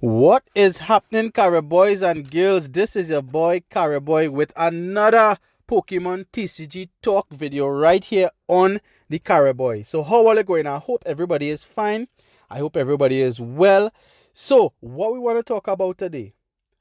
What is happening, Carib Boys and girls? This is your boy Carib Boy with another Pokemon TCG Talk video right here on the Carib Boy. So how are you going? I hope everybody is fine. I hope everybody is well. So what we want to talk about today?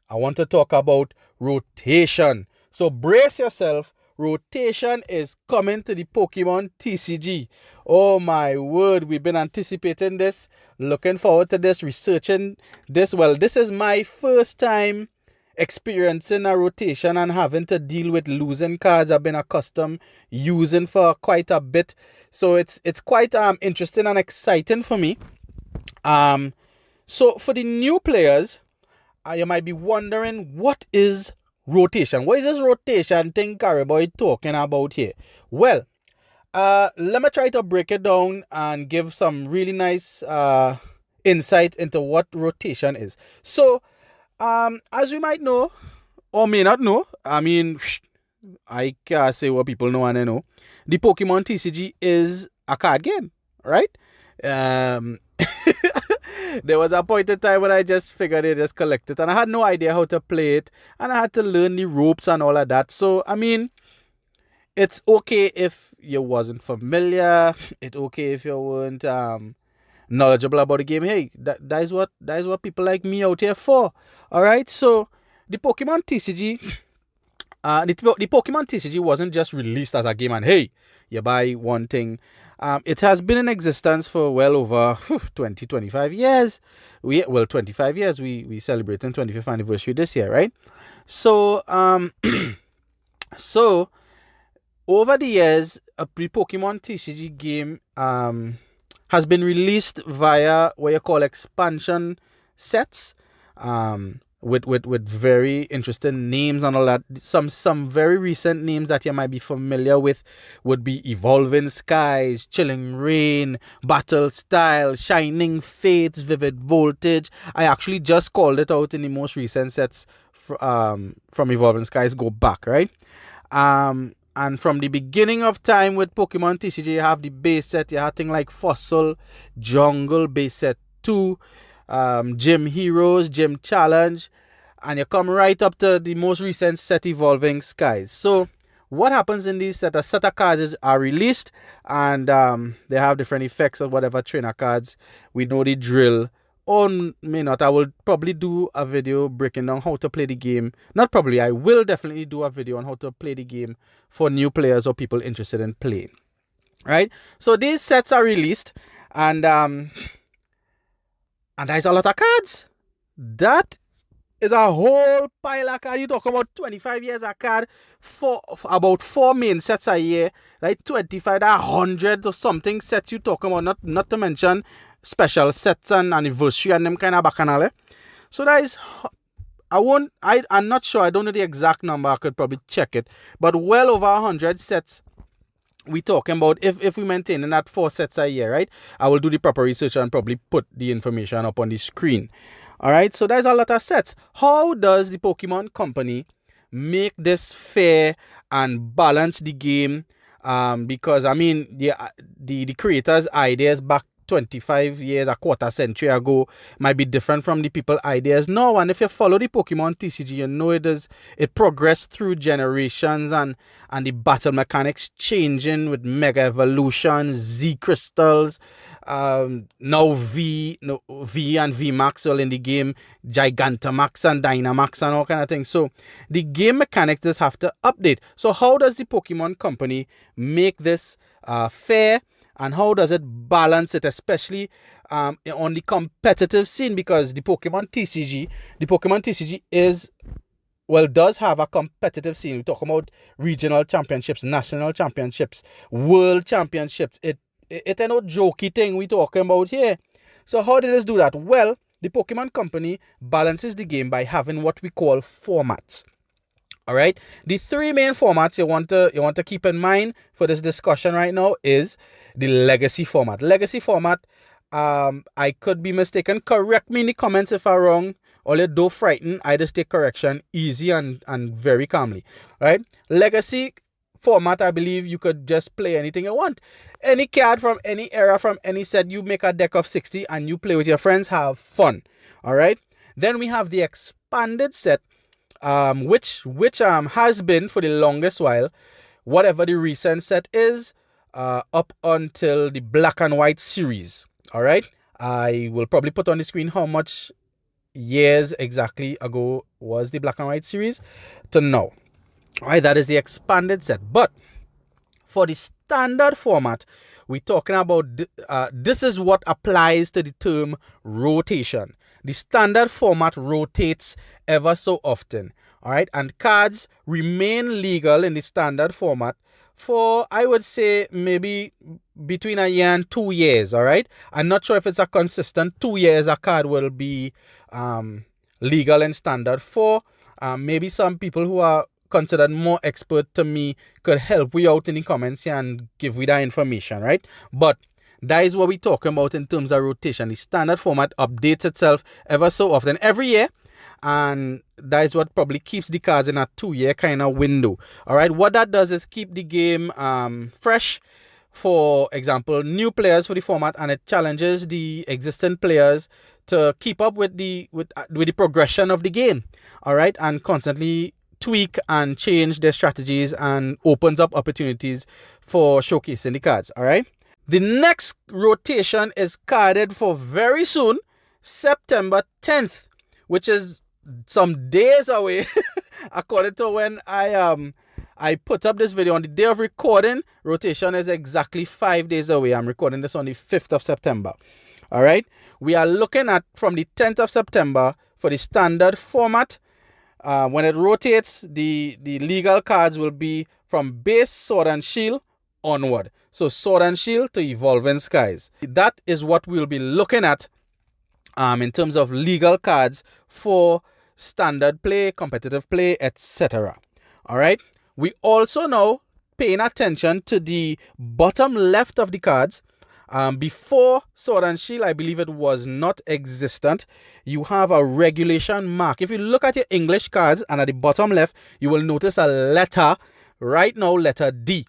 I want to talk about rotation. So brace yourself. Rotation is coming to the Pokemon TCG. Oh my word, we've been anticipating this, looking forward to this, researching this. Well, this is my first time experiencing a rotation and having to deal with losing cards I've been accustomed using for quite a bit. So it's quite interesting and exciting for me. So for the new players, you might be wondering, what is rotation? What is this rotation thing Carib Boy talking about here? Well, let me try to break it down and give some really nice insight into what rotation is. So, as you might know, or may not know, I can't say what people know and I know. The Pokemon TCG is a card game, right? There was a point in time when I just figured it, just collected, and I had no idea how to play it, and I had to learn the ropes and all of that. So, it's okay if you wasn't familiar. It's okay if you weren't knowledgeable about the game. Hey, that is what people like me out here for. All right. So the Pokemon TCG, the Pokemon TCG wasn't just released as a game and hey, you buy one thing. It has been in existence for well over 20, 25 years. 25 years. We celebrating 25th anniversary this year, right? So so over the years, a Pokemon TCG game has been released via what you call expansion sets, with very interesting names and all that. Some very recent names that you might be familiar with would be Evolving Skies, Chilling Rain, Battle Style, Shining Fates, Vivid Voltage. I actually just called it out in the most recent sets from Evolving Skies go back, right? And from the beginning of time with Pokemon TCG, you have the base set. You have things like Fossil, Jungle, base set 2, Gym Heroes, Gym Challenge, and you come right up to the most recent set, Evolving Skies. So what happens in these set? A set of cards are released, and they have different effects of whatever trainer cards. We know the drill. Or may not. I will probably do a video breaking down how to play the game. Not probably, I will definitely do a video on how to play the game for new players or people interested in playing. Right? So these sets are released, and there's a lot of cards. That is a whole pile of cards. You talk about 25 years of card for about 4 main sets a year, right? 25 100 or something sets you talk about, not to mention special sets and anniversary and them kind of bacchanal. So that is, I'm not sure, I don't know the exact number, I could probably check it, but well over 100 sets we talking about if we maintain that 4 sets a year, right? I will do the proper research and probably put the information up on the screen. All right, so there's a lot of sets. How does the Pokemon company make this fair and balance the game? Because the creators' ideas back 25 years, a quarter century ago might be different from the people's ideas now. And if you follow the Pokemon TCG, you know it progressed through generations and the battle mechanics changing with Mega Evolution, Z Crystals, now V and V Max all in the game, Gigantamax and Dynamax and all kind of things. So the game mechanics just have to update. So how does the Pokemon company make this fair? And how does it balance it, especially on the competitive scene? Because the Pokemon TCG does have a competitive scene. We talk about regional championships, national championships, world championships. It ain't no jokey thing we talking about here. So how did this do that? Well, the Pokemon company balances the game by having what we call formats. All right. The 3 main formats you want to keep in mind for this discussion right now is the legacy format. Legacy format, I could be mistaken. Correct me in the comments if I'm wrong. Or don't frighten. I just take correction easy and very calmly. All right. Legacy format, I believe you could just play anything you want. Any card from any era, from any set, you make a deck of 60 and you play with your friends, have fun. All right. Then we have the expanded set, which has been for the longest while, whatever the recent set is, up until the black and white series. All right. I will probably put on the screen how much years exactly ago was the black and white series to know. All right, that is the expanded set. But for the standard format, we're talking about this is what applies to the term rotation. The standard format rotates ever so often. All right, and cards remain legal in the standard format for, I would say, maybe between a year and 2 years. All right, I'm not sure if it's a consistent 2 years a card will be legal in standard for. Maybe some people who are considered more expert to me could help we out in the comments here and give we that information, right? But that is what we're talking about in terms of rotation. The standard format updates itself ever so often every year, and that is what probably keeps the cards in a 2-year kind of window. All right, what that does is keep the game fresh. For example, new players for the format, and it challenges the existing players to keep up with the progression of the game. All right, and constantly tweak and change their strategies, and opens up opportunities for showcasing the cards. All right. The next rotation is carded for very soon, September 10th, which is some days away, according to when I put up this video. On the day of recording, rotation is exactly 5 days away. I'm recording this on the 5th of September. All right. We are looking at from the 10th of September for the standard format. When it rotates, the legal cards will be from base Sword and Shield onward. So Sword and Shield to Evolving Skies. That is what we'll be looking at in terms of legal cards for standard play, competitive play, etc. All right. We also now paying attention to the bottom left of the cards. Before Sword and Shield, I believe it was not existent. You have a regulation mark. If you look at your English cards and at the bottom left, you will notice a letter, right now, letter D.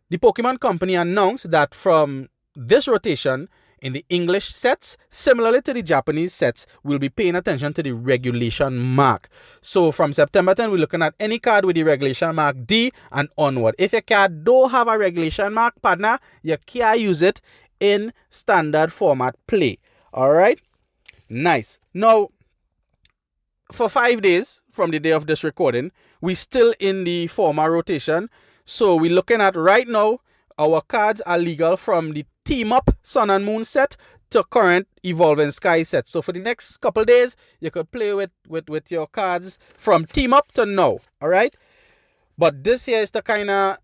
The Pokemon Company announced that from this rotation in the English sets, similarly to the Japanese sets, we'll be paying attention to the regulation mark. So from September 10, we're looking at any card with the regulation mark D and onward. If your card don't have a regulation mark, partner, you can't use it in standard format play. All right. Nice. Now, for 5 days from the day of this recording, we're still in the format rotation. So we're looking at right now, our cards are legal from the Team Up Sun and Moon set to current Evolving Sky set. So for the next couple days, you could play with your cards from Team Up to now. All right. But this here is to kind of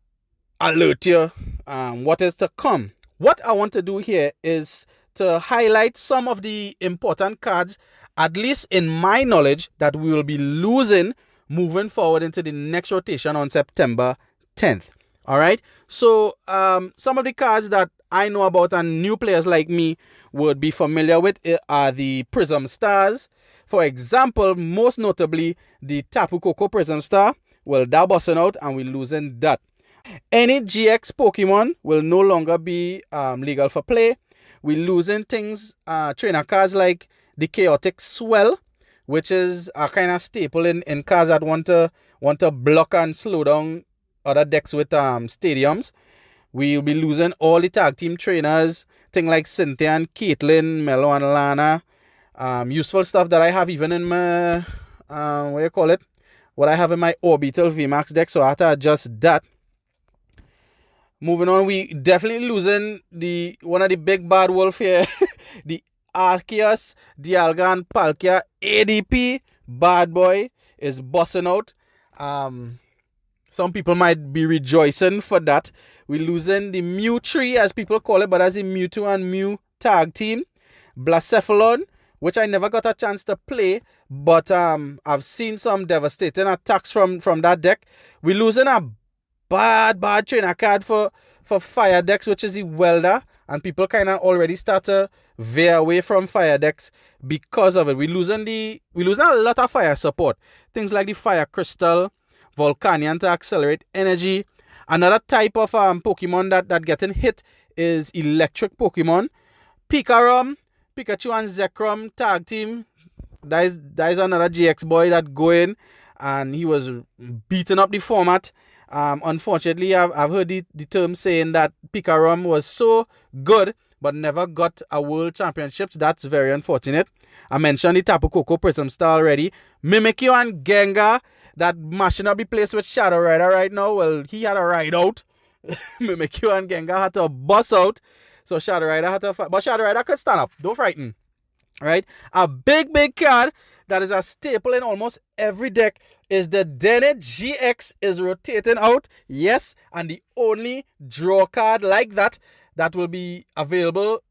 alert you what is to come. What I want to do here is to highlight some of the important cards, at least in my knowledge, that we will be losing moving forward into the next rotation on September 10th. All right. So some of the cards that I know about and new players like me would be familiar with are the Prism Stars. For example, most notably, the Tapu Koko Prism Star. Well, that busting out and we're losing that. Any GX Pokemon will no longer be legal for play. We're losing things, trainer cards like the Chaotic Swell, which is a kind of staple in cards that want to block and slow down other decks with stadiums. We'll be losing all the tag team trainers, things like Cynthia and Caitlyn, Melo and Lana. Useful stuff that I have even in my, what I have in my Orbital VMAX deck, so I have to adjust that. Moving on, we definitely losing one of the big bad wolf here, the Arceus, Dialga and Palkia ADP bad boy is busting out. Some people might be rejoicing for that. We're losing the Mew tree, as people call it, but as a Mewtwo and Mew tag team. Blacephalon, which I never got a chance to play, but I've seen some devastating attacks from that deck. We're losing a bad trainer card for fire decks, which is the Welder, and people kind of already start to veer away from fire decks because of it. We're losing a lot of fire support. Things like the Fire Crystal, Volcanion to accelerate energy. Another type of Pokemon that getting hit is electric Pokemon. Pikachu and Zekrom tag team. That is another GX boy that going, and he was beating up the format. Unfortunately, I've heard the term saying that Picarum was so good but never got a world championships. That's very unfortunate. I mentioned the Tapu Koko Prism Star already. Mimikyu and Gengar that mashing up the place with Shadow Rider right now. Well, he had a ride out. Mimikyu and Gengar had to bust out. So Shadow Rider had to fight. But Shadow Rider could stand up. Don't frighten. Right? A big card that is a staple in almost every deck is the Dennett GX is rotating out. Yes, and the only draw card like that will be available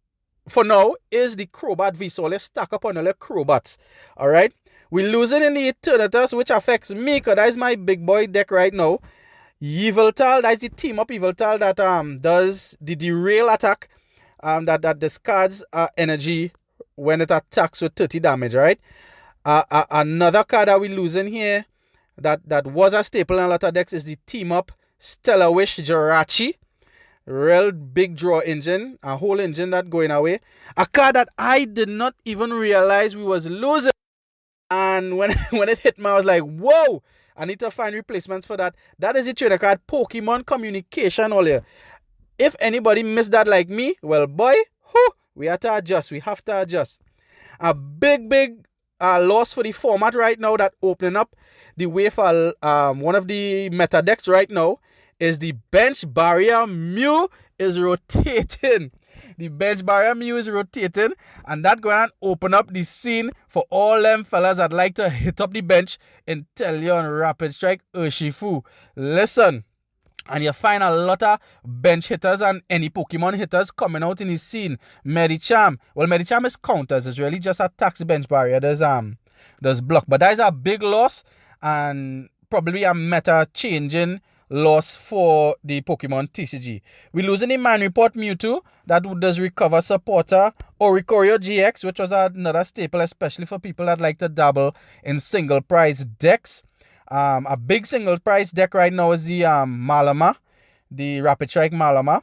for now is the Crobat V. So let's stack up on all the Crobats. Alright? We're losing in the Eternatus, which affects me because that is my big boy deck right now. Yveltal, that is the team up Yveltal that does the derail attack that discards energy when it attacks with 30 damage, right? Another card that we're losing here that was a staple in a lot of decks is the team up Stellar Wish Jirachi. Real big draw engine, a whole engine that going away. A card that I did not even realize we was losing. And when it hit me, I was like, whoa, I need to find replacements for that. That is the trainer card, Pokemon Communication all here. If anybody missed that like me, well, boy, we have to adjust. We have to adjust. A big loss for the format right now that opening up the way for one of the meta decks right now is the Bench Barrier Mew is rotating. The Bench Barrier Mew is rotating, and that going to open up the scene for all them fellas that like to hit up the bench in Inteleon, Rapid Strike, Urshifu. Listen, and you find a lot of bench hitters and any Pokemon hitters coming out in the scene. Medicham. Well, Medicham is counters. It's really just attacks bench barrier. There's block. But that is a big loss and probably a meta changing loss for the Pokemon TCG. We're losing the Man Report Mewtwo that does recover supporter. Oricorio GX, which was another staple, especially for people that like to dabble in single price decks. A big single price deck right now is the Malama, the Rapid Strike Malama.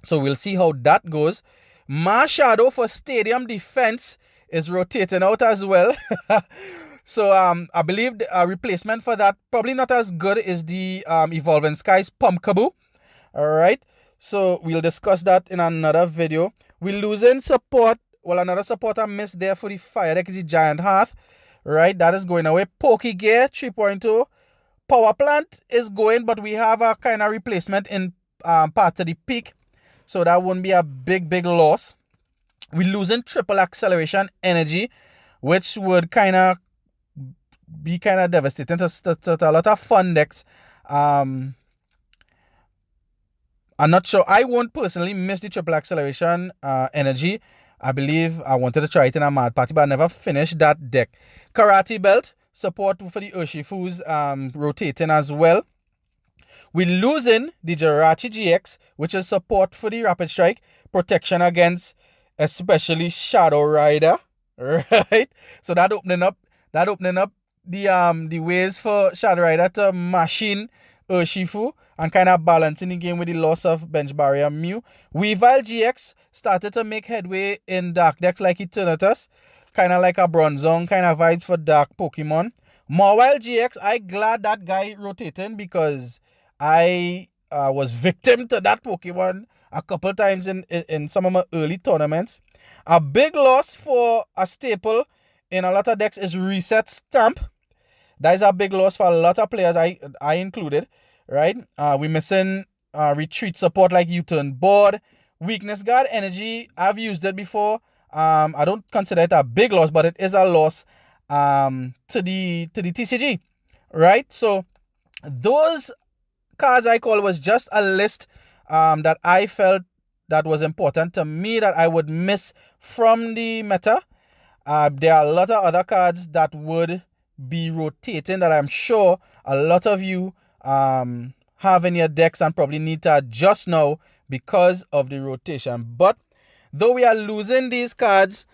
So we'll see how that goes. Marshadow for Stadium Defense is rotating out as well. So I believe a replacement for that, probably not as good, is the Evolving Skies Pumpkaboo. Alright, so we'll discuss that in another video. We're losing support. Well, another support I missed there for the fire deck is the Giant Hearth. Right, that is going away. Pokegear 3.0. Power Plant is going, but we have a kind of replacement in part of the peak. So that won't be a big loss. We're losing triple acceleration energy, which would kind of be kind of devastating to a lot of fun decks. I'm not sure. I won't personally miss the triple acceleration energy. I believe I wanted to try it in a Mad Party, but I never finished that deck. Karate Belt, support for the Urshifus rotating as well. We're losing the Jirachi GX, which is support for the Rapid Strike, protection against especially Shadow Rider. Right? So that opening up the ways for Shadow Rider to machine Urshifu and kind of balancing the game with the loss of Bench Barrier Mew. Weavile GX started to make headway in dark decks like Eternatus, kind of like a Bronzong kind of vibe for dark Pokemon. Mawile GX, I glad that guy rotating because I was victim to that Pokemon a couple times in some of my early tournaments. A big loss for a staple in a lot of decks is Reset Stamp. That is a big loss for a lot of players, I included, right? We're missing retreat support like U-Turn Board. Weakness Guard Energy, I've used it before. I don't consider it a big loss, but it is a loss to the TCG, right? So those cards I call was just a list that I felt that was important to me that I would miss from the meta. There are a lot of other cards that would be rotating that I'm sure a lot of you have in your decks and probably need to adjust now because of the rotation. But though we are losing these cards,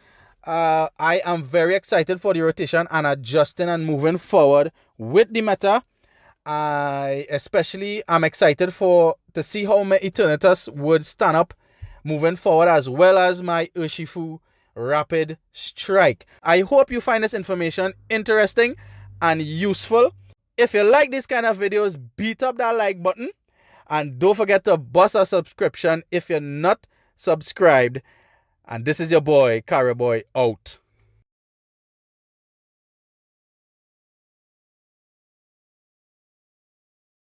I am very excited for the rotation and adjusting and moving forward with the meta. I especially am excited to see how my Eternatus would stand up moving forward, as well as my Urshifu Rapid Strike. I hope you find this information interesting and useful. If you like these kind of videos, beat up that like button. And don't forget to bust a subscription if you're not subscribed. And this is your boy, Carib Boy, out.